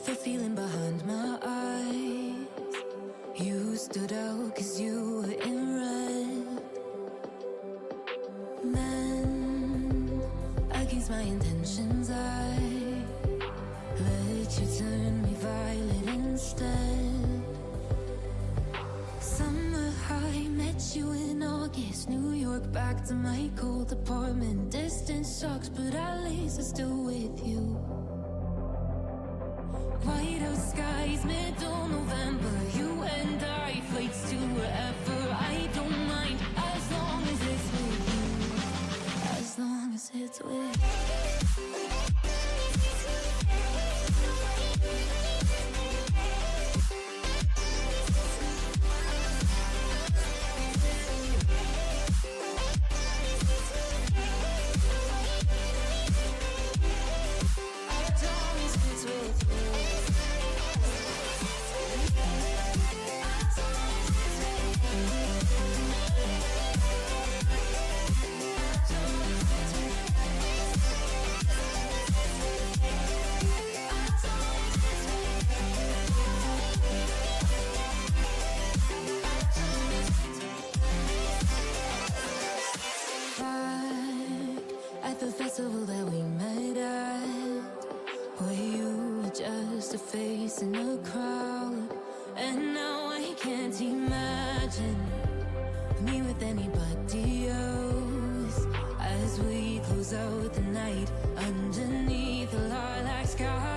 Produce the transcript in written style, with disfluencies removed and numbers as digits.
the feeling behind my eyes. You stood out 'cause you were in red. Then, against my intentions, I let you turn me violet instead. Summer high, met you in August. New York, back to my cold apartment. Distance sucks, but at least I'm still with you. White out skies, middle November. You and I, flights to wherever. I don't mind, as long as it's with you. As long as it's with you. The festival that we met at, where you were just a face in a crowd. And now I can't imagine me with anybody else, as we close out the night underneath the lilac sky.